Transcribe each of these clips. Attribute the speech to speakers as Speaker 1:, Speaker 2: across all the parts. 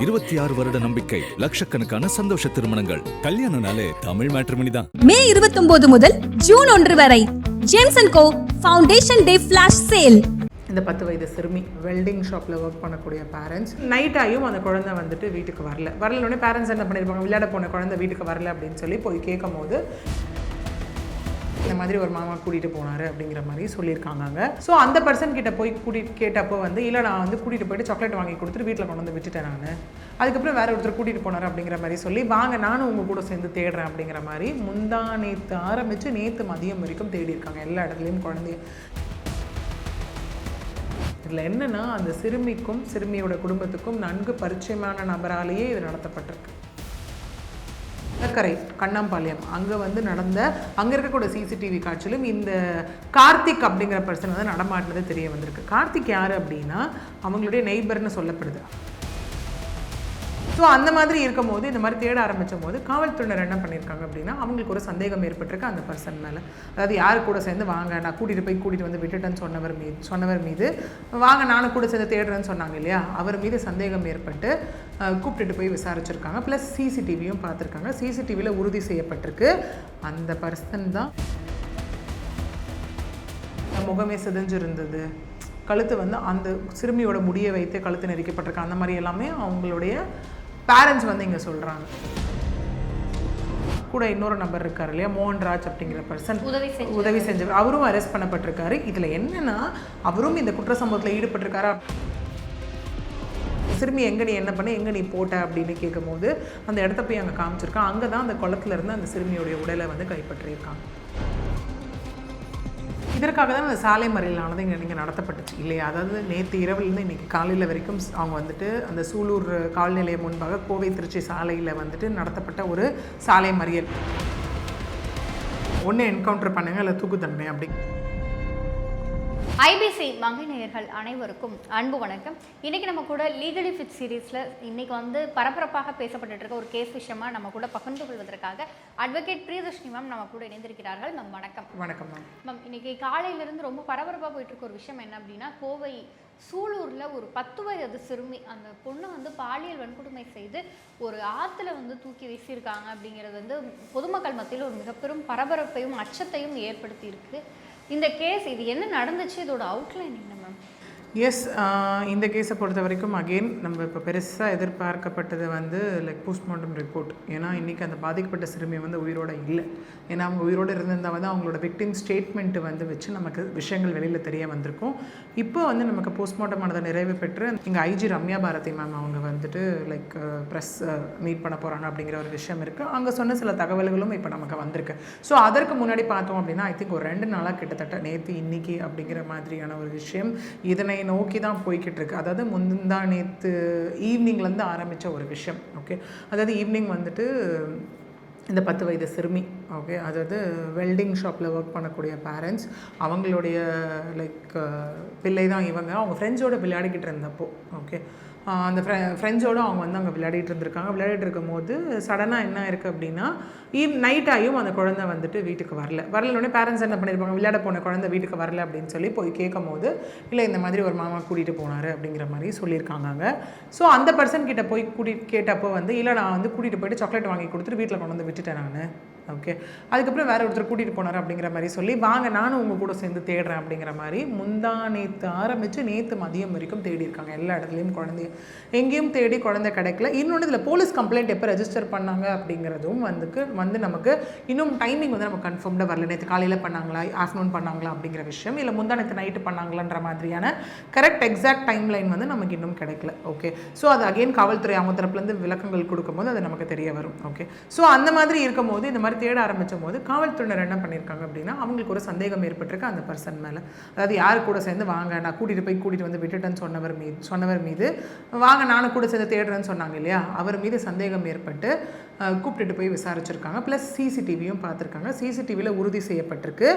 Speaker 1: 26 வருட நம்பிக்கை, லட்சக்கணக்கான சந்தோஷ திருமணங்கள். கல்யாணம்னாலே தமிழ் மேட்ரிமோனி தான்.
Speaker 2: மே 29 முதல் ஜூன் 1 வரை James and Co foundation day flash sale.
Speaker 3: இந்த 10 வயது சிறுமி வெல்டிங் ஷாப்பில் ஒர்க் பண்ணக்கூடிய பேரண்ட்ஸ் நைட் ஆகியும் அந்த குழந்தை வந்துட்டு வீட்டுக்கு வரலனோடனே பேரண்ட்ஸ் என்ன பண்ணியிருப்பாங்க, விளையாட போன குழந்தை வீட்டுக்கு வரல அப்படின்னு சொல்லி போய் கேட்கும் போது இந்த மாதிரி ஒரு மாமா கூட்டிகிட்டு போனார் அப்படிங்கிற மாதிரி சொல்லியிருக்காங்க. ஸோ அந்த பர்சன் கிட்ட போய் கேட்டப்போ வந்து இல்லை நான் வந்து கூட்டிகிட்டு போயிட்டு சாக்லேட் வாங்கி கொடுத்துட்டு வீட்டில் கொண்டு வந்து விட்டுட்டேன் நான், அதுக்கப்புறம் வேறு ஒருத்தர் கூட்டிகிட்டு போனார் அப்படிங்கிற மாதிரி சொல்லி வாங்க நானும் உங்கள் கூட சேர்ந்து தேடுறேன் அப்படிங்கிற மாதிரி முந்தா நேற்று ஆரம்பித்து நேற்று மதியம் வரைக்கும் தேடி இருக்காங்க எல்லா இடத்துலையும் குழந்தைய. இதில் என்னென்னா அந்த சிறுமிக்கும் சிறுமியோட குடும்பத்துக்கும் நன்கு பரிச்சயமான நபராலேயே இது நடத்தப்பட்டிருக்கு. கடற்கரை கண்ணாம்பாளையம் அங்கே வந்து அங்கே இருக்கக்கூடிய சிசிடிவி காட்சியிலும் இந்த கார்த்திக் அப்படிங்கிற பர்சன் வந்து நடமாட்டினது தெரிய வந்திருக்கு. கார்த்திக் யார் அப்படின்னா அவங்களுடைய நெய்பர்னு சொல்லப்படுது. ஸோ அந்த மாதிரி இருக்கும் போது இந்த மாதிரி தேட ஆரம்பிக்கும் போது காவல்துறையினர் என்ன பண்ணியிருக்காங்க அப்படின்னா அவங்களுக்கு ஒரு சந்தேகம் ஏற்பட்டிருக்கு அந்த பர்சன் மேலே. அதாவது யார் கூட சேர்ந்து வாங்க நான் கூட்டிகிட்டு வந்து விட்டுட்டேன்னு சொன்னவர் மீது வாங்க நானும் கூட சேர்ந்து தேடுறேன்னு சொன்னாங்க இல்லையா, அவர் மீது சந்தேகம் ஏற்பட்டு கூப்பிட்டுட்டு போய் விசாரிச்சிருக்காங்க. ப்ளஸ் சிசிடிவியும் பார்த்துருக்காங்க. சிசிடிவியில் உறுதி செய்யப்பட்டிருக்கு அந்த பர்சன் தான் முகமே சிதைஞ்சிருந்தது, கழுத்து வந்து அந்த சிறுமியோட முடியை வைத்து கழுத்து நெரிக்கப்பட்டிருக்கு, அந்த மாதிரி எல்லாமே அவங்களுடைய பேரண்ட்ஸ் வந்து இங்கே சொல்கிறாங்க. கூட இன்னொரு நபர் இருக்கார் இல்லையா, மோகன்ராஜ் அப்படிங்கிற பர்சன் உதவி செஞ்சவர், அவரும் அரெஸ்ட் பண்ணப்பட்டிருக்காரு. இதில் என்னென்னா அவரும் இந்த குற்ற சம்பவத்தில் ஈடுபட்டிருக்காரா, சிறுமி எங்கே நீ என்ன பண்ண எங்கே நீ போட்ட அப்படின்னு கேட்கும்போது அந்த இடத்த போய் அங்கே காமிச்சிருக்கான். அங்கே தான் அந்த குளத்துல இருந்து அந்த சிறுமியோடைய உடலை வந்து கைப்பற்றியிருக்காங்க. இதற்காக தான் அந்த சாலை மறியலானது இங்கே நடத்தப்பட்டுச்சு இல்லையா. அதாவது நேற்று இரவுலேருந்து இன்றைக்கி காலையில் வரைக்கும் அவங்க வந்துட்டு அந்த சூலூர் காவல் நிலையம் முன்பாக கோவை திருச்சி சாலையில் வந்துட்டு நடத்தப்பட்ட ஒரு சாலை மறியல். ஒன்று என்கவுண்டர் பண்ணுங்க இல்லை தூக்கு தண்டனை அப்படி.
Speaker 4: ஐபிசி மங்கை நேயர்கள் அனைவருக்கும் அன்பு வணக்கம். இன்றைக்கி நம்ம கூட லீகலி ஃபிட் சீரீஸில் இன்றைக்கி வந்து பரபரப்பாக பேசப்பட்டு இருக்க ஒரு கேஸ் விஷயமா நம்ம கூட பகிர்ந்து கொள்வதற்காக அட்வொகேட் பிரியதர்ஷினி மேம் நம்ம கூட இணைந்திருக்கிறார்கள். மேம் வணக்கம்.
Speaker 3: வணக்கம் மேம்.
Speaker 4: மேம் இன்றைக்கி காலையிலேருந்து ரொம்ப பரபரப்பாக போயிட்டு இருக்க ஒரு விஷயம் என்ன அப்படின்னா, கோவை சூலூரில் ஒரு 10 வயது சிறுமி அந்த பொண்ணை வந்து பாலியல் வன்கொடுமை செய்து ஒரு ஆற்றுல வந்து தூக்கி வீசியிருக்காங்க அப்படிங்கிறது வந்து பொதுமக்கள் மத்தியில் ஒரு மிகப்பெரும் பரபரப்பையும் அச்சத்தையும் ஏற்படுத்தியிருக்கு. இந்த கேஸ் இது என்ன நடந்துச்சு, இதோட அவுட்லைன் என்ன மேம்?
Speaker 3: எஸ், இந்த கேஸை பொறுத்த வரைக்கும் அகெயின் நம்ம இப்போ பெருசாக எதிர்பார்க்கப்பட்டது வந்து லைக் போஸ்ட்மார்ட்டம் ரிப்போர்ட். ஏன்னா இன்றைக்கி அந்த பாதிக்கப்பட்ட சிறுமி வந்து உயிரோடு இல்லை. ஏன்னா அவங்க உயிரோடு இருந்திருந்தால் வந்து அவங்களோட விக்டிம் ஸ்டேட்மெண்ட்டு வந்து வச்சு நமக்கு விஷயங்கள் வெளியில் தெரிய வந்திருக்கும். இப்போ வந்து நமக்கு போஸ்ட்மார்ட்டம் ஆனதை நிறைவு பெற்று இங்கே ஐஜி ரம்யா பாரதி மேம் அவங்க வந்துட்டு லைக் ப்ரெஸ் மீட் பண்ண போகிறாங்க அப்படிங்கிற ஒரு விஷயம் இருக்குது. அங்கே சொன்ன சில தகவல்களும் இப்போ நமக்கு வந்திருக்கு. ஸோ அதற்கு முன்னாடி பார்த்தோம் அப்படின்னா ஐ திங்க் ஒரு 2 நாளாக கிட்டத்தட்ட நேற்று இன்னைக்கு அப்படிங்கிற மாதிரியான ஒரு விஷயம் இதனை நோக்கி தான் போய்கிட்டு இருக்கு. அதாவது முந்தா நேற்று ஈவினிங்லேருந்து ஆரம்பித்த ஒரு விஷயம். ஓகே, அதாவது ஈவினிங் வந்துட்டு இந்த 10 வயது சிறுமி, ஓகே, அதாவது வெல்டிங் ஷாப்பில் ஒர்க் பண்ணக்கூடிய பேரண்ட்ஸ் அவங்களுடைய லைக் பிள்ளை தான் இவங்க. அவங்க ஃப்ரெண்ட்ஸோடு விளையாடிக்கிட்டு இருந்தப்போ ஓகே அந்த ஃப்ரெண்ட்ஸோடு அவங்க வந்து அங்கே விளையாடிட்டு இருந்திருக்காங்க. இருக்கும் போது சடனாக என்ன இருக்குது அப்படின்னா நைட் ஆகியும் அந்த குழந்தை வந்துட்டு வீட்டுக்கு வரலனோடனே பேரண்ட்ஸ் என்ன பண்ணியிருப்பாங்க, விளையாட போன குழந்தை வீட்டுக்கு வரல அப்படின்னு சொல்லி போய் கேட்கும் போது இல்லை இந்த மாதிரி ஒரு மாமா கூட்டிகிட்டு போனார் அப்படிங்கிற மாதிரி சொல்லியிருக்காங்க. ஸோ அந்த பர்சன் கிட்ட போய் கேட்டப்போ வந்து இல்லை நான் வந்து கூட்டிகிட்டு போயிட்டு சாக்லேட் வாங்கி கொடுத்துட்டு வீட்டில் கொண்டு வந்து விட்டுட்டேன் நான், ஓகே, அதுக்கப்புறம் வேறு ஒருத்தர் கூட்டிகிட்டு போனார் அப்படிங்கிற மாதிரி சொல்லி வாங்க நானும் உங்கள் கூட சேர்ந்து தேடுறேன் அப்படிங்கிற மாதிரி முந்தா நேற்று ஆரம்பித்து நேற்று மதியம் வரைக்கும் தேடி இருக்காங்க எல்லா இடத்துலையும் குழந்தைய. எங்கேயும் தேடி குழந்தை கிடைக்கல. இன்னொன்று இதில் போலீஸ் கம்ப்ளைண்ட் எப்போ ரெஜிஸ்டர் பண்ணாங்க அப்படிங்கிறதும் வந்து நமக்கு இன்னும் டைமிங் வந்து நமக்கு கன்ஃபார்ம்டாக வரல. நேற்று காலையில் பண்ணாங்களா, ஆஃப்டர்நூன் பண்ணாங்களா அப்படிங்கிற விஷயம், இல்லை முந்தா நேற்று நைட்டு பண்ணாங்களான்ற மாதிரியான கரெக்ட் எக்ஸாக்ட் டைம் லைன் வந்து நமக்கு இன்னும் கிடைக்கல. ஓகே, ஸோ அது அகெயின் காவல்துறை அவங்க தரப்புலேருந்து விளக்கங்கள் கொடுக்கும்போது அது நமக்கு தெரிய வரும். ஓகே, ஸோ அந்த மாதிரி இருக்கும்போது இந்த மாதிரி தேட ஆரம்பிக்கும் போது காவல்துறையினர் என்ன பண்ணியிருக்காங்க அப்படின்னா அவங்களுக்கு ஒரு சந்தேகம் ஏற்பட்டிருக்கு அந்த பர்சன் மேலே. அதாவது யார் கூட சேர்ந்து வாங்க நான் கூட்டிகிட்டு வந்து விட்டுட்டேன்னு சொன்னவர் மீது வாங்க நானும் கூட சேர்ந்து தேடுறேன்னு சொன்னாங்க இல்லையா, அவர் மீது சந்தேகம் ஏற்பட்டு கூப்பிட்டுட்டு போய் விசாரிச்சிருக்காங்க. ப்ளஸ் சிசிடிவியும் பார்த்துருக்காங்க. சிசிடிவியில் உறுதி செய்யப்பட்டிருக்கு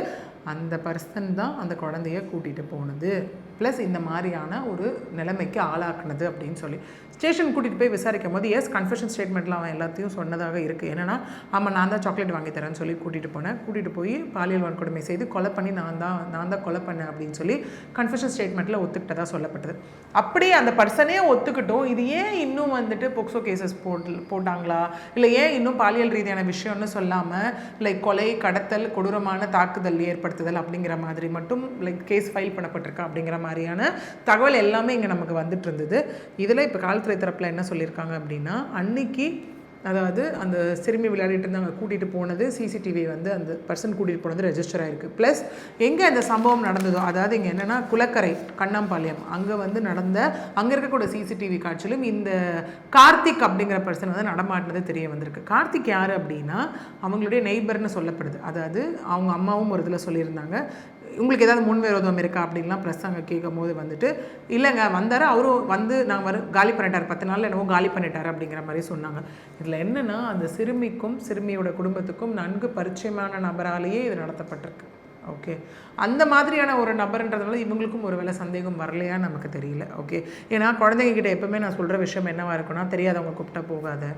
Speaker 3: அந்த பர்சன் தான் அந்த குழந்தைய கூட்டிகிட்டு போனது, ப்ளஸ் இந்த மாதிரியான ஒரு நிலைமைக்கு ஆளாக்குனது அப்படின்னு சொல்லி. ஸ்டேஷன் கூட்டிகிட்டு போய் விசாரிக்கும் போது எஸ் கன்ஃபெஷன் ஸ்டேட்மெண்ட்டில் அவன் எல்லாத்தையும் சொன்னதாக இருக்குது. என்னென்னா ஆமாம் நான் தான் சாக்லேட் வாங்கி தரேன்னு சொல்லி கூட்டிகிட்டு போய் பாலியல் வன்கொடுமை செய்து கொலை பண்ணி நான் தான் கொலை பண்ணேன் அப்படின்னு சொல்லி கன்ஃபெஷன் ஸ்டேட்மெண்ட்டில் ஒத்துக்கிட்டதாக சொல்லப்பட்டது. அப்படியே அந்த பர்சனே ஒத்துக்கிட்டோம். இது ஏன் இன்னும் வந்துட்டு போக்சோ கேசஸ் போட்டாங்களா, இல்லை ஏன் இன்னும் பாலியல் ரீதியான விஷயம்னு சொல்லாமல் லைக் கொலை, கடத்தல், கொடூரமான தாக்குதல் ஏற்படுத்துதல் அப்படிங்கிற மாதிரி மட்டும் லைக் கேஸ் ஃபைல் பண்ணப்பட்டிருக்கா அப்படிங்கிற மாதிரியான தகவல் எல்லாமே இங்கே நமக்கு வந்துட்டு இருந்தது. இதில் இப்போ காவல்துறை தரப்பில் என்ன சொல்லியிருக்காங்க அப்படின்னா, அன்னைக்கு அதாவது அந்த சிறுமி விளையாடிட்டு இருந்தாங்க கூட்டிகிட்டு போனது சிசிடிவி வந்து அந்த பர்சன் கூட்டிகிட்டு போனது ரெஜிஸ்டர் ஆகிருக்கு. ப்ளஸ் எங்கே அந்த சம்பவம் நடந்ததோ, அதாவது இங்கே என்னென்னா குளக்கரை கண்ணாம்பாளையம் அங்கே வந்து அங்கே இருக்கக்கூடிய சிசிடிவி காட்சியிலும் இந்த கார்த்திக் அப்படிங்கிற பர்சன் வந்து நடமாட்டினது தெரிய வந்திருக்கு. கார்த்திக் யார் அப்படின்னா அவங்களுடைய நெய்பர்னு சொல்லப்படுது. அதாவது அவங்க அம்மாவும் ஒரு இதில் சொல்லியிருந்தாங்க, உங்களுக்கு ஏதாவது முன்விரோதம் இருக்கா அப்படின்லாம் ப்ளஸ் அங்கே கேட்கும் போது வந்துட்டு இல்லைங்க வந்தார், அவரும் வந்து நாங்கள் காலி பண்ணிட்டார், 10 நாள் என்னவோ காலி பண்ணிட்டார் அப்படிங்கிற மாதிரி சொன்னாங்க. இதில் என்னென்னா அந்த சிறுமிக்கும் சிறுமியோட குடும்பத்துக்கும் நன்கு பரிச்சயமான நபராலேயே இது நடத்தப்பட்டிருக்கு. ஓகே, அந்த மாதிரியான ஒரு நபர்ன்றதுனால இவங்களுக்கும் ஒரு வேளை சந்தேகம் வரலையா நமக்கு தெரியல. ஓகே, ஏன்னா குழந்தைங்க கிட்ட எப்பவுமே நான் சொல்கிற விஷயம் என்னவா இருக்குன்னா, தெரியாதவங்க கூப்பிட்டா போகாத,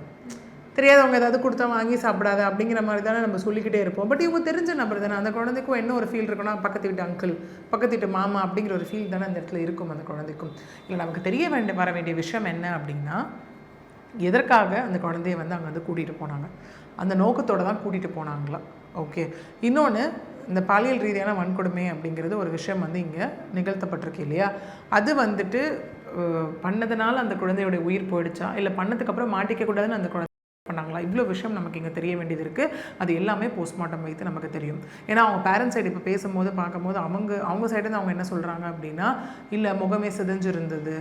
Speaker 3: தெரியாதவங்க ஏதாவது கொடுத்தா வாங்கி சாப்பிடாத அப்படிங்கிற மாதிரி தானே நம்ம சொல்லிக்கிட்டே இருப்போம். பட் இவங்க தெரிஞ்ச நபர் தானே, அந்த குழந்தைக்கும் என்ன ஒரு ஃபீல் இருக்குன்னா, பக்கத்து வீட்டு அங்கிள், பக்கத்து வீட்டு மாமா அப்படிங்கிற ஒரு ஃபீல் தானே அந்த இடத்துல இருக்கும் அந்த குழந்தைக்கும். இல்லை நமக்கு வர வேண்டிய விஷயம் என்ன அப்படின்னா, எதற்காக அந்த குழந்தைய வந்து அங்கே வந்து கூட்டிகிட்டு போனாங்க, அந்த நோக்கத்தோடு தான் கூட்டிகிட்டு போனாங்களா. ஓகே, இன்னொன்று இந்த பாலியல் ரீதியான வன்கொடுமை அப்படிங்கிறது ஒரு விஷயம் வந்து இங்கே நிகழ்த்தப்பட்டிருக்கு இல்லையா, அது வந்துட்டு பண்ணதுனால அந்த குழந்தையோடைய உயிர் போயிடுச்சா, இல்லை பண்ணதுக்கப்புறம் மாட்டிக்கக்கூடாதுன்னு அந்த குழந்தை பண்ணாங்களா, இவ்வளோ விஷயம் நமக்கு இங்கே தெரிய வேண்டியது இருக்குது. அது எல்லாமே போஸ்ட்மார்ட்டம் வைத்து நமக்கு தெரியும். ஏன்னா அவங்க பேரண்ட்ஸ் சைடு இப்போ பேசும்போது பார்க்கும்போது அவங்க சைடு அவங்க என்ன சொல்கிறாங்க அப்படின்னா, இல்லை முகமே சிதைஞ்சிருந்தது,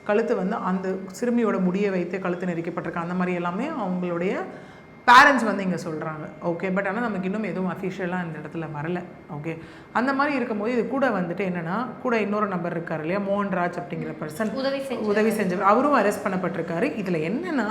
Speaker 3: கழுத்து வந்து அந்த சிறுமியோட முடியை வைத்து கழுத்து நெரிக்கப்பட்டிருக்கு, அந்த மாதிரி எல்லாமே அவங்களுடைய பேரண்ட்ஸ் வந்து இங்கே சொல்கிறாங்க. ஓகே, பட் ஆனால் நமக்கு இன்னும் எதுவும் அஃபிஷியலாக இந்த இடத்துல வரலை. ஓகே, அந்த மாதிரி இருக்கும்போது இது கூட வந்துட்டு என்னென்னா, கூட இன்னொரு நபர் இருக்கார் இல்லையா, மோகன்ராஜ் அப்படிங்கிற பர்சன் உதவி செஞ்சவர், அவரும் அரெஸ்ட் பண்ணப்பட்டிருக்காரு. இதில் என்னென்னா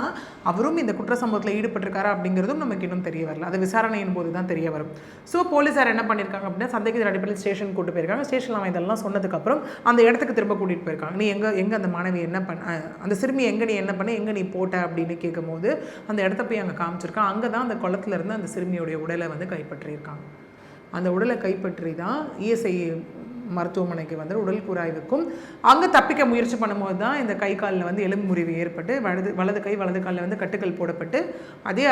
Speaker 3: அவரும் இந்த குற்ற சம்பவத்தில் ஈடுபட்டிருக்காரா அப்படிங்கிறதும் நமக்கு இன்னும் தெரிய வரல, அது விசாரணையின் போது தான் தெரிய வரும். ஸோ போலீஸார் என்ன பண்ணியிருக்காங்க அப்படின்னா, சந்தேகத்தின் அடிப்படையில் ஸ்டேஷன் கூட்டு போயிருக்காங்க. ஸ்டேஷனில் அவன் இதெல்லாம் சொன்னதுக்கப்புறம் அந்த இடத்துக்கு திரும்ப கூட்டிகிட்டு போயிருக்காங்க. நீ எங்கே அந்த மாணவி என்ன பண்ண, அந்த சிறுமி எங்கே நீ என்ன பண்ண, எங்கே நீ போட்ட அப்படின்னு கேட்கும்போது அந்த இடத்த போய் அங்கே காமிச்சிருக்கான். அங்கே தான் அந்த குளத்துல இருந்து அந்த சிறுமியோடைய உடலை வந்து கைப்பற்றியிருக்காங்க. அந்த உடலை கைப்பற்றி தான் இஎஸ்ஐ மருத்துவமனைக்கு வந்து உடல் கூராய்வுக்கும் அங்கே தப்பிக்க முயற்சி பண்ணும்போது தான் இந்த கை காலில் வந்து எலும்பு முறிவு ஏற்பட்டு வலது கை வலது காலில் வந்து கட்டுக்கள் போடப்பட்டு அதே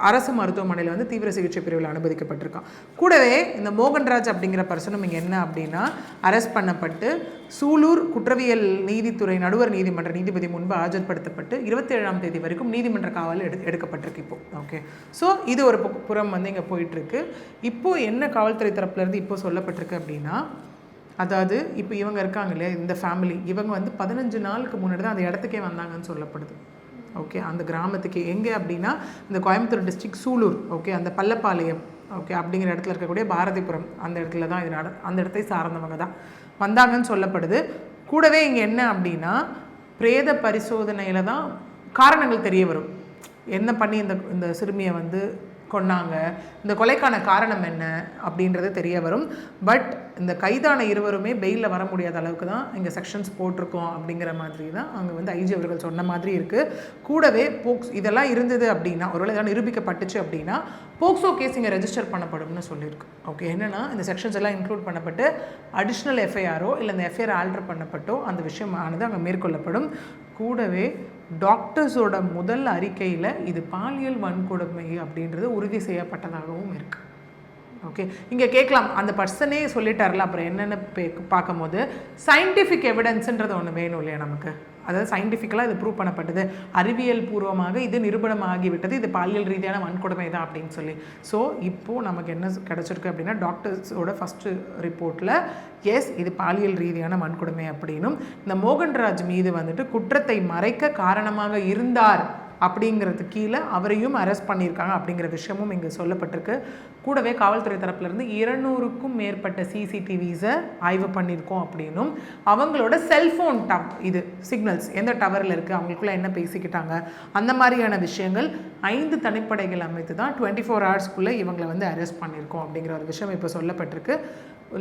Speaker 3: அரசு மருத்துவமனையில் வந்து தீவிர சிகிச்சை பிரிவில் அனுமதிக்கப்பட்டிருக்கான். கூடவே இந்த மோகன்ராஜ் அப்படிங்கிற பர்சனும் இங்கே என்ன அப்படின்னா அரெஸ்ட் பண்ணப்பட்டு சூலூர் குற்றவியல் நீதித்துறை நடுவர் நீதிமன்ற நீதிபதி முன்பு ஆஜர்படுத்தப்பட்டு 27ஆம் தேதி வரைக்கும் நீதிமன்ற காவல் எடுக்கப்பட்டிருக்கு இப்போ. ஓகே, ஸோ இது ஒரு புறம் வந்து இங்கே போயிட்டுருக்கு. இப்போது என்ன காவல்துறை தரப்புலேருந்து இப்போ சொல்லப்பட்டிருக்கு அப்படின்னா, அதாவது இப்போ இவங்க இருக்காங்க இல்லையா இந்த ஃபேமிலி, இவங்க வந்து 15 நாளுக்கு முன்னாடி தான் அந்த இடத்துக்கே வந்தாங்கன்னு சொல்லப்படுது. ஓகே, அந்த கிராமத்துக்கு எங்கே அப்படின்னா இந்த கோயம்புத்தூர் டிஸ்ட்ரிக்ட் சூலூர், ஓகே, அந்த பள்ளப்பாளையம், ஓகே அப்படிங்கிற இடத்துல இருக்கக்கூடிய பாரதிபுரம் அந்த இடத்துல தான் இது அந்த இடத்தை சார்ந்தவங்க தான் வந்தாங்கன்னு சொல்லப்படுது. கூடவே இங்கே என்ன அப்படின்னா பிரேத பரிசோதனையில் தான் காரணங்கள் தெரிய வரும், என்ன பண்ணி இந்த சிறுமியை வந்து கொன்னாங்க, இந்த கொலைக்கான காரணம் என்ன அப்படின்றது தெரிய வரும். பட் இந்த கைதான இருவருமே பெயிலில் வர முடியாத அளவுக்கு தான் இங்கே செக்ஷன்ஸ் போட்டிருக்கோம் அப்படிங்கிற மாதிரி தான் அங்கே வந்து ஐஜி அவர்கள் சொன்ன மாதிரி இருக்குது. கூடவே இதெல்லாம் இருந்தது அப்படின்னா, ஒருவேளை இதெல்லாம் நிரூபிக்கப்பட்டுச்சு அப்படின்னா போக்சோ கேஸ் இங்கே ரெஜிஸ்டர் பண்ணப்படும்னு சொல்லியிருக்கு. ஓகே, என்னென்னா இந்த செக்ஷன்ஸ் எல்லாம் இன்க்ளூட் பண்ணப்பட்டு அடிஷ்னல் எஃப்ஐஆரோ இல்லை இந்த எஃப்ஐஆர் ஆல்டர் பண்ணப்பட்டோ அந்த விஷயமானது அங்கே மேற்கொள்ளப்படும். கூடவே டாக்டர்ஸோட முதல் அறிக்கையில் இது பாலியல் வன்கொடுமை அப்படின்றது உறுதி செய்யப்பட்டதாகவும் இருக்குது. ஓகே, இங்கே கேட்கலாம் அந்த பர்சனே சொல்லிட்டார்ல, அப்புறம் என்னென்னு பார்க்கும்போது சயின்டிஃபிக் எவிடன்ஸுன்றது ஒன்று வேணும் இல்லையா நமக்கு, அதாவது சயின்டிஃபிக்கலாக இது ப்ரூவ் பண்ணப்பட்டது, அறிவியல் பூர்வமாக இது நிரூபணமாகிவிட்டது, இது பாலியல் ரீதியான வன்கொடுமை தான் அப்படின்னு சொல்லி. ஸோ இப்போது நமக்கு என்ன கிடச்சிருக்கு அப்படின்னா டாக்டர்ஸோட ஃபஸ்ட்டு ரிப்போர்ட்டில் எஸ் இது பாலியல் ரீதியான வன்கொடுமை அப்படின்னும் இந்த மோகன்ராஜ் மீது வந்துட்டு குற்றத்தை மறைக்க காரணமாக இருந்தார் அப்படிங்கிறது கீழே அவரையும் அரெஸ்ட் பண்ணியிருக்காங்க அப்படிங்கிற விஷயமும் இங்கே சொல்லப்பட்டிருக்கு. கூடவே காவல்துறை தரப்புலேருந்து 200க்கும் மேற்பட்ட சிசிடிவிஸை ஆய்வு பண்ணியிருக்கோம் அப்படின்னும் அவங்களோட செல்ஃபோன் இது சிக்னல்ஸ் எந்த டவரில் இருக்குது, அவங்களுக்குள்ள என்ன பேசிக்கிட்டாங்க, அந்த மாதிரியான விஷயங்கள் 5 தனிப்படைகள் அமைத்து தான் 24 ஹவர்ஸ்க்குள்ளே இவங்களை வந்து அரெஸ்ட் பண்ணியிருக்கோம் அப்படிங்கிற ஒரு விஷயம் இப்போ சொல்லப்பட்டிருக்கு.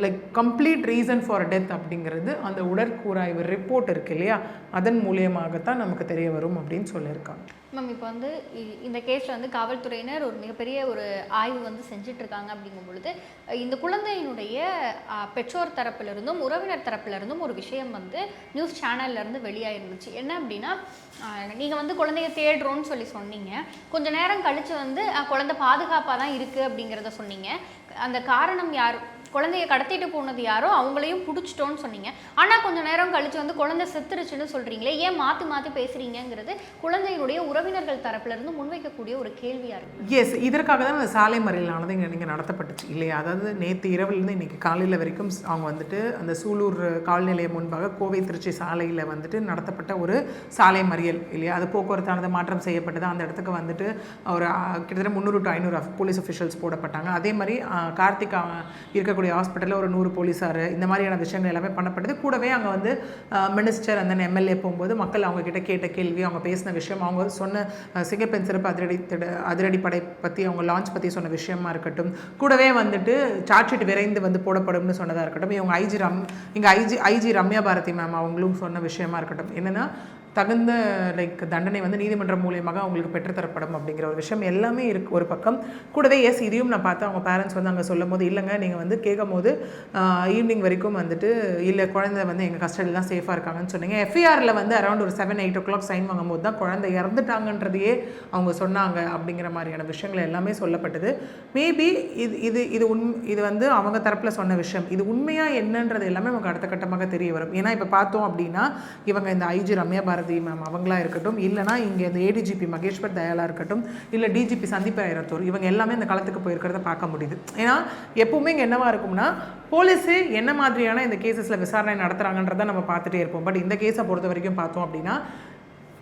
Speaker 3: Like complete reason for death அப்படிங்கிறது அந்த உடற்கூறாய்வு ரிப்போர்ட் இருக்கு இல்லையா, அதன் மூலியமாகத்தான் நமக்கு தெரிய வரும் அப்படின்னு சொல்லியிருக்காங்க.
Speaker 4: மேம் இப்போ வந்து இந்த கேஸில் வந்து காவல்துறையினர் ஒரு மிகப்பெரிய ஒரு ஆய்வு வந்து செஞ்சிட்ருக்காங்க. அப்படிங்கும் பொழுது இந்த குழந்தையினுடைய பெற்றோர் தரப்பிலிருந்தும் உறவினர் தரப்பிலிருந்தும் ஒரு விஷயம் வந்து நியூஸ் சேனல்லேருந்து வெளியாயிருந்துச்சு. என்ன அப்படின்னா, நீங்கள் வந்து குழந்தைய தேடுறோன்னு சொன்னீங்க. கொஞ்சம் நேரம் கழித்து வந்து குழந்தை பாதுகாப்பாக தான் இருக்குது அப்படிங்கிறத சொன்னீங்க. அந்த காரணம் யார், குழந்தைய கடத்திட்டு போனது யாரோ அவங்களையும் பிடிச்சிட்டோன்னு சொன்னீங்க. ஆனால் கொஞ்சம் நேரம் கழித்து வந்து குழந்தை செத்துருச்சுன்னு சொல்கிறீங்களே, ஏன் மாற்றி மாற்றி பேசுகிறீங்கிறது குழந்தையினுடைய உறவினர்கள் தரப்பிலிருந்து முன்வைக்கக்கூடிய ஒரு கேள்வியாக இருக்குது.
Speaker 3: எஸ், இதற்காக தான் அந்த சாலை மறியலானது இங்கே நடத்தப்பட்டுச்சு இல்லையா. அதாவது நேற்று இரவுலேருந்து இன்றைக்கி காலையில் வரைக்கும் அவங்க வந்துட்டு அந்த சூலூர் காவல் நிலையம் முன்பாக கோவை திருச்சி சாலையில் வந்துட்டு நடத்தப்பட்ட ஒரு சாலை மறியல் இல்லையா. அது போக்குவரத்தானது மாற்றம் செய்யப்பட்டது. அந்த இடத்துக்கு வந்துட்டு ஒரு கிட்டத்தட்ட 300 to 500 போலீஸ் அஃபிஷியல்ஸ் போடப்பட்டாங்க. அதே மாதிரி கார்த்திகா இருக்கக்கூடிய ஹாஸ்பிட்டலில் ஒரு 100 போலீஸார், இந்த மாதிரியான விஷயங்கள் எல்லாமே பண்ணப்பட்டது. கூடவே அங்கே வந்து மினிஸ்டர் அந்த எம்எல்ஏ போகும்போது மக்கள் அவங்க கிட்ட கேட்ட கேள்வி, அவங்க பேசின விஷயம், அவங்க சொன்ன சிங்கப்பெண் சிறப்பு அதிரடிப்படை பற்றி அவங்க லான்ச் பற்றி சொன்ன விஷயமா இருக்கட்டும், கூடவே வந்துட்டு சார்ஜ் ஷீட் விரைந்து வந்து போடப்படும்னு சொன்னதாக இருக்கட்டும், இவங்க ஐஜி ரம்யா பாரதி மேம் அவங்களும் சொன்ன விஷயமா இருக்கட்டும், என்னென்னா தகுந்த தண்டனை வந்து நீதிமன்றம் மூலியமாக அவங்களுக்கு பெற்றுத்தரப்படும் அப்படிங்கிற ஒரு விஷயம் எல்லாமே இருக்குது ஒரு பக்கம். கூடவே எஸ், இதையும் நான் பார்த்தேன். அவங்க பேரண்ட்ஸ் வந்து அங்கே சொல்லும் போது, இல்லைங்க நீங்கள் வந்து கேட்கும் போது ஈவினிங் வரைக்கும் வந்துட்டு இல்லை குழந்தை வந்து எங்கள் கஸ்டடியில் தான் சேஃபாக இருக்காங்கன்னு சொன்னீங்க. எஃப்ஐஆரில் வந்து அரௌண்ட் ஒரு 7-8 o'clock சைன் வாங்கும்போது தான் குழந்தை இறந்துட்டாங்கன்றதையே அவங்க சொன்னாங்க அப்படிங்கிற மாதிரியான விஷயங்கள் எல்லாமே சொல்லப்பட்டது. மேபி இது வந்து அவங்க தரப்பில் சொன்ன விஷயம். இது உண்மையாக என்னன்றது எல்லாமே நமக்கு அடுத்த கட்டமாக தெரிய வரும். ஏன்னா இப்போ பார்த்தோம் அப்படின்னா இவங்க இந்த ஐஜி ரம்யா பாரதி மேம் அவங்களா இருக்கட்டும், இல்லைனா இங்கே இந்த ஏடிஜிபி மகேஸ்வர் தயாலா இருக்கட்டும், இல்லை டிஜிபி சந்தீப் ராயரத்தூர், இவங்க எல்லாமே இந்த களத்துக்கு போயிருக்கிறத பார்க்க முடியுது. ஏன்னா எப்பவுமே இங்கே என்னவா இருக்கும்னா, போலீஸு என்ன மாதிரியான இந்த கேசஸில் விசாரணை நடத்துகிறாங்கன்றதை நம்ம பார்த்துட்டே இருப்போம். பட் இந்த கேஸை பொறுத்த வரைக்கும் பார்த்தோம் அப்படின்னா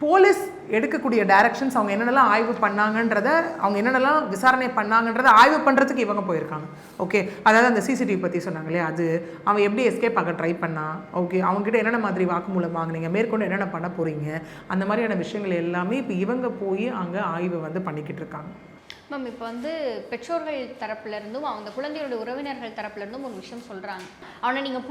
Speaker 3: போலீஸ் எடுக்கக்கூடிய டைரக்ஷன்ஸ், அவங்க என்னென்னலாம் ஆய்வு பண்ணாங்கன்றதை, அவங்க என்னென்னலாம் விசாரணை பண்ணாங்கன்றதை ஆய்வு பண்ணுறதுக்கு இவங்க போயிருக்காங்க. ஓகே, அதாவது அந்த சிசிடிவி பற்றி சொன்னாங்க இல்லையா, அது அவன் எப்படி எஸ்கேப் ஆக ட்ரை பண்ணான், ஓகே அவங்ககிட்ட என்னென்ன மாதிரி வாக்குமூலம் வாங்கினீங்க, மேற்கொண்டு என்னென்ன பண்ண போகிறீங்க, அந்த மாதிரியான விஷயங்கள் எல்லாமே இப்போ இவங்க போய் அங்கே ஆய்வு வந்து பண்ணிக்கிட்டு இருக்காங்க.
Speaker 4: மேம் இப்போ வந்து பெற்றோர்கள் தரப்புலேருந்தும் அவங்க குழந்தையோட உறவினர்கள் தரப்புலேருந்தும் ஒரு விஷயம் சொல்கிறாங்க. அவனை நீங்கள்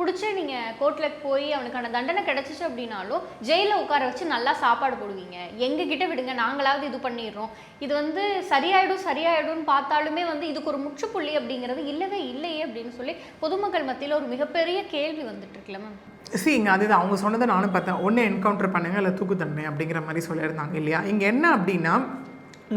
Speaker 4: பிடிச்சி நீங்கள் கோர்ட்டில் போய் அவனுக்கான தண்டனை கிடச்சிச்சு அப்படின்னாலும் ஜெயிலில் உட்கார வச்சு நல்லா சாப்பாடு போடுவீங்க, எங்ககிட்ட விடுங்க, நாங்களாவது இது பண்ணிடுறோம், இது வந்து சரியாயிடும்னு பார்த்தாலுமே வந்து இதுக்கு ஒரு முற்றுப்புள்ளி அப்படிங்கிறது இல்லவே இல்லையே அப்படின்னு சொல்லி பொதுமக்கள் மத்தியில் ஒரு மிகப்பெரிய கேள்வி வந்துட்டு இருக்குல்ல மேம்.
Speaker 3: இங்கே அதுதான் அவங்க சொன்னதை நானும் பார்த்தேன். ஒன்று என்கவுண்டர் பண்ணுங்க இல்லை தூக்கு தண்டனை அப்படிங்கிற மாதிரி சொல்லியிருந்தாங்க இல்லையா. இங்கே என்ன அப்படின்னா,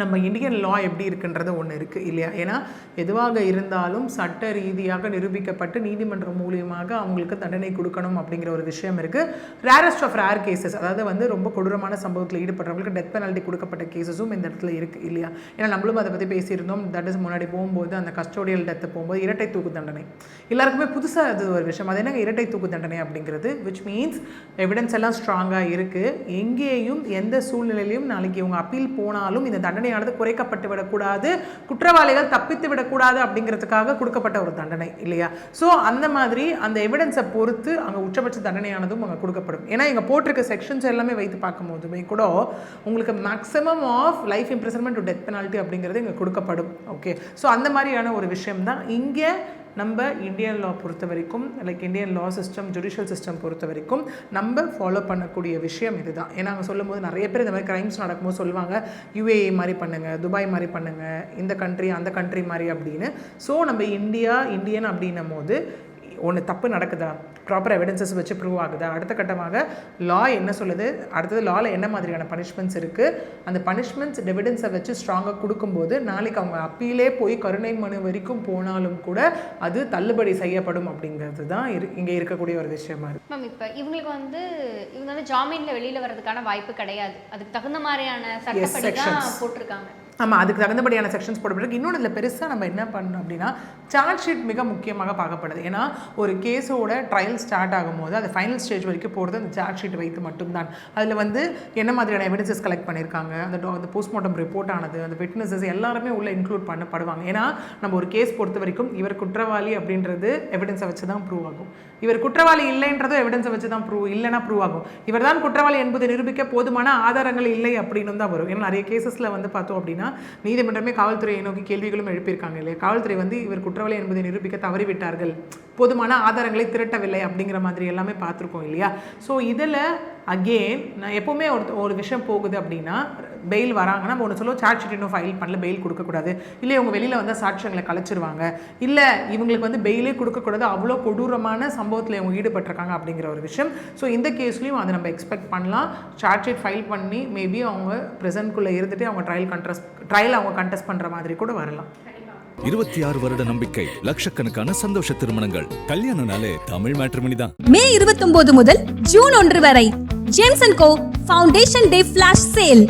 Speaker 3: நம்ம இந்தியன் லா எப்படி இருக்குன்றது ஒன்று இருக்குது இல்லையா. ஏன்னா எதுவாக இருந்தாலும் சட்ட ரீதியாக நிரூபிக்கப்பட்டு நீதிமன்றம் மூலியமாக அவங்களுக்கு தண்டனை கொடுக்கணும் அப்படிங்கிற ஒரு விஷயம் இருக்குது. ரேரஸ்ட் ஆஃப் ரேர் கேசஸ், அதாவது வந்து ரொம்ப கொடூரமான சம்பவத்தில் ஈடுபடுறவங்களுக்கு டெத் பெனால்ட்டி கொடுக்கப்பட்ட கேசஸும் இந்த இடத்துல இருக்குது இல்லையா. ஏன்னா நம்மளும் அதை பற்றி பேசியிருந்தோம். தட் இஸ் முன்னாடி போகும்போது அந்த கஸ்டோடியல் டெத்து போகும்போது இரட்டை தூக்கு தண்டனை எல்லாருக்குமே புதுசாக அது ஒரு விஷயம். அது என்னங்க இரட்டை தூக்கு தண்டனை அப்படிங்கிறது, விச் மீன்ஸ் எவிடன்ஸ் எல்லாம் ஸ்ட்ராங்காக இருக்குது. எங்கேயும் எந்த சூழ்நிலையிலையும் நாளைக்கு இவங்க அப்பீல் போனாலும் இந்த தண்டனையானது குறைக்கப்பட்டு விடக்கூடாது, குற்றவாளிகள் தப்பித்து விடக்கூடாது அப்படிங்கிறதுக்காக கொடுக்கப்பட்ட ஒரு தண்டனை இல்லையா. ஸோ அந்த மாதிரி அந்த எவிடன்ஸை பொறுத்து அங்கே உச்சபட்ச தண்டனையானதும் அங்கே கொடுக்கப்படும். ஏன்னா இங்கே போட்டிருக்க செக்ஷன்ஸ் எல்லாமே வைத்து பார்க்கும்போதுமே கூட உங்களுக்கு maximum of life imprisonment to death penalty அப்படிங்கிறது இங்கே கொடுக்கப்படும். ஓகே, ஸோ அந்த மாதிரியான ஒரு விஷயம் தான் இங்கே நம்ம இந்தியன் லா பொறுத்த வரைக்கும், இந்தியன் லா சிஸ்டம், ஜுடிஷியல் சிஸ்டம் பொறுத்த வரைக்கும் நம்ம ஃபாலோ பண்ணக்கூடிய விஷயம் இதுதான். ஏன்னா அங்கே சொல்லும் போது நிறைய பேர் இந்த மாதிரி கிரைம்ஸ் நடக்கும்போது சொல்லுவாங்க, யுஏஇ மாதிரி பண்ணுங்கள், துபாய் மாதிரி பண்ணுங்கள், இந்த கண்ட்ரி அந்த கண்ட்ரி மாதிரி அப்படின்னு. ஸோ நம்ம இந்தியன் அப்படின்னும் போது ஒன்று தப்பு நடக்குதா, ப்ராப்பர் எவிடன்சஸ் வச்சு ப்ரூவ் ஆகுதா, அடுத்த கட்டமாக லா என்ன சொல்லுது, அடுத்தது லாவில் என்ன மாதிரியான பனிஷ்மெண்ட்ஸ் இருக்குது, அந்த பனிஷ்மெண்ட்ஸ் எவிடன்ஸை வச்சு ஸ்ட்ராங்காக கொடுக்கும்போது நாளைக்கு அவங்க அப்பீலே போய் கருணை மனு வரைக்கும் போனாலும் கூட அது தள்ளுபடி செய்யப்படும் அப்படிங்கிறது தான் இங்கே இருக்கக்கூடிய ஒரு விஷயமா இருக்குது.
Speaker 4: மேம் இப்போ இவங்க வந்து ஜாமீனில் வெளியில் வர்றதுக்கான வாய்ப்பு கிடையாது, அதுக்கு தகுந்த மாதிரியான சட்டப்படி தான் போட்டிருக்காங்க.
Speaker 3: ஆமாம், அதுக்கு தகுந்தபடியான செக்ஷன்ஸ் போடப்பட்டிருக்கு. இன்னொன்று இதில் பெருசாக நம்ம என்ன பண்ணணும் அப்படின்னா, சார்ஜ் ஷீட் மிக முக்கியமாக பார்க்கப்படுது. ஏன்னா ஒரு கேஸோட ட்ரையல் ஸ்டார்ட் ஆகும்போது அது ஃபைனல் ஸ்டேஜ் வரைக்கும் போகிறது அந்த சார்ஜ் ஷீட் வைத்து மட்டும்தான். அதில் வந்து என்ன மாதிரியான எவிடன்சஸ் கலெக்ட் பண்ணியிருக்காங்க, அந்த போஸ்ட்மார்ட்டம் ரிப்போர்ட் ஆனது, அந்த விட்னஸஸ் எல்லாருமே உள்ளே இன்க்ளூட் பண்ணப்படுவாங்க. ஏன்னா நம்ம ஒரு கேஸ் பொறுத்த வரைக்கும் இவர் குற்றவாளி அப்படின்றது எவிடன்ஸை வச்சு தான் ப்ரூவ் ஆகும், இவர் குற்றவாளி இல்லைன்றதும் எவிடன்ஸை வச்சு தான் இல்லைனா ப்ரூவ் ஆகும், இவர் தான் குற்றவாளி என்பதை நிரூபிக்க போதுமான ஆதாரங்கள் இல்லை அப்படின்னு தான் வரும். ஏன்னா நிறைய கேசஸில் வந்து பார்த்தோம் அப்படின்னா அப்படின்னா நீதிமன்றமே காவல்துறையை நோக்கி கேள்விகளும் எழுப்பியிருக்காங்க இல்லையா. காவல்துறை வந்து இவர் குற்றவாளி என்பதை நிரூபிக்க தவறிவிட்டார்கள், போதுமான ஆதாரங்களை திரட்டவில்லை அப்படிங்கிற மாதிரி எல்லாமே பார்த்துருக்கோம் இல்லையா. ஸோ இதில் அகெயின் நான் எப்போவுமே ஒரு விஷயம் போகுது அப்படின்னா பெயில் வராங்கன்னா நம்ம ஒன்று சொல்லுவோம், சார்ஜ் ஷீட் இன்னும் ஃபைல் பண்ணல, பெயில் கொடுக்கக்கூடாது, இல்லை இவங்க வெளியில் வந்தால் சாட்சியங்களை கலைச்சிருவாங்க, இல்லை இவங்களுக்கு வந்து பெயிலே கொடுக்கக்கூடாது, அவ்வளோ கொடூரமான சம்பவத்தில் இவங்க ஈடுபட்டிருக்காங்க அப்படிங்கிற ஒரு விஷயம். ஸோ இந்த கேஸ்லையும் அதை நம்ம எக்ஸ்பெக்ட் பண்ணலாம். சார்ஜ் ஷீட் ஃபைல் பண்ணி மேபி அவங்க ப்ரெசன்ட்குள்ளே இருந்துட்டு அவங்க ட்ரையல் அவங்க கண்டெஸ்ட் பண்ணுற மாதிரி கூட வரலாம்.
Speaker 1: 26 வருட நம்பிக்கை, லட்சக்கணக்கான சந்தோஷ திருமணங்கள். கல்யாணம்னாலே தமிழ் மேட்ரிமோனி தான்.
Speaker 2: மே 29 முதல் ஜூன் 1 வரை James and Co foundation day flash sale.